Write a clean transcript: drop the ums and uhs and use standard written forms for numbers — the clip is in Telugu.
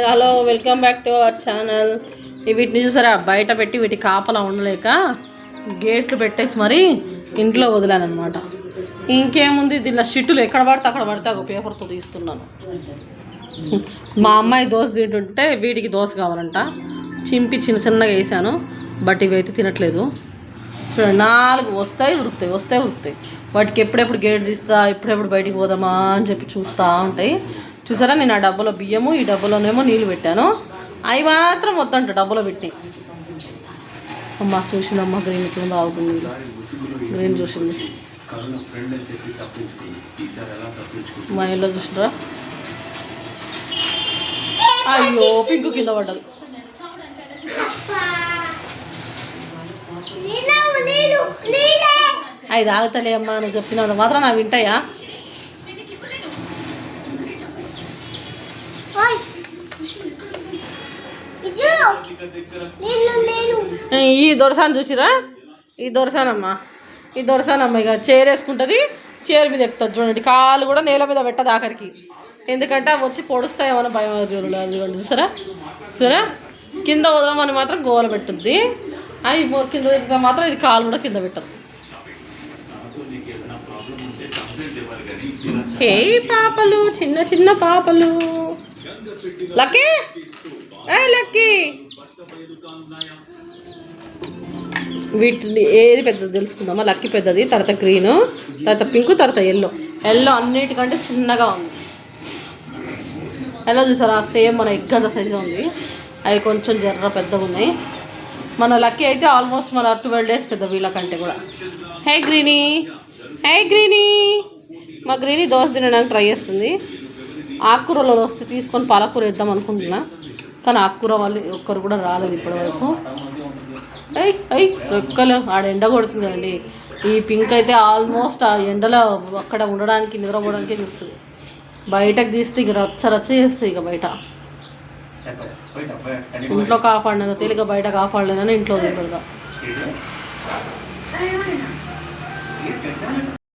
Hello welcome back to our channel. వీటిని చూసారా బయట పెట్టి వీటి కాపలా ఉండలేక గేట్లు పెట్టేసి మరి ఇంట్లో వదిలాను అనమాట. ఇంకేముంది దీనిలో షిట్టులు ఎక్కడ పడితే ఒక పేపర్తో తీస్తున్నాను. మా అమ్మాయి దోశ తింటుంటే వీటికి దోశ కావాలంట, చింపి చిన్నగా వేసాను. బట్ ఇవైతే తినట్లేదు. చూడండి 4 వస్తాయి ఉరుకుతాయి. వాటికి ఎప్పుడెప్పుడు గేట్ తీస్తా, ఎప్పుడెప్పుడు బయటికి పోదామా అని చెప్పి చూస్తూ ఉంటాయి. చూసారా, నేను ఆ డబ్బాలో బియ్యము, ఈ డబ్బాలోనేమో నీళ్ళు పెట్టాను. అవి మాత్రం వద్దంట డబ్బాలో పెట్టి. అమ్మ చూసిందమ్మ, గ్రీన్ ఇట్లా తాగుతుంది. గ్రీన్ చూసింది. మా ఇల్లు చూసినరా, అయ్యో పింకు కింద పడ్డది. అవి తాగుతలే అమ్మా, నువ్వు చెప్పినంత మాత్రం నా వింటాయా? ఈ దొరసాను చూసిరా, ఈ దొరసానమ్మా ఇక చైర్ వేసుకుంటుంది, చైర్ మీద ఎక్కుతుంది. చూడండి, కాలు కూడా నేల మీద పెట్టదు ఆఖరికి. ఎందుకంటే అవి వచ్చి పొడుస్తాయేమో భయం అవుతుంది. చూసారా, కింద వదలమని మాత్రం గోల పెట్టుద్ది. అవి కింద మాత్రం ఇది కాలు కూడా కింద పెట్టదు. హే పాపలు, చిన్న పాపలు. లక్కీ లక్కీ, వీటిని ఏది పెద్దది తెలుసుకుందామా? లక్కీ పెద్దది, తర్వాత గ్రీన్, తర్వాత పింక్, తర్వాత ఎల్లో అన్నిటికంటే చిన్నగా ఉంది. ఎల్లో చూసారా, సేమ్ మన ఎగ్గంత సైజు ఉంది. అవి కొంచెం జర్ర పెద్దగా ఉన్నాయి. మన లక్కీ అయితే ఆల్మోస్ట్ మన 12 days పెద్ద వీళ్ళకంటే కూడా. హే గ్రీనీ, మా గ్రీనీ దోశ తినడానికి ట్రై చేస్తుంది. ఆకుకూరలో వస్తే తీసుకొని పాలకూర వేద్దాం అనుకుంటున్నా, కానీ ఆకుకూర వాళ్ళు ఒక్కరు కూడా రాలేదు ఇప్పటివరకు. రెక్కలు ఆడ ఎండ కొడుతుంది కదండి. ఈ పింక్ అయితే ఆల్మోస్ట్ ఆ ఎండలో అక్కడ ఉండడానికి, నిద్రపోవడానికే చూస్తుంది. బయటకు తీస్తే ఇక రచ్చ చేస్తుంది. ఇక బయట ఇంట్లో కాపాడిన తేలిక, బయట కాపాడలేదని ఇంట్లో వదిలిపెడతా.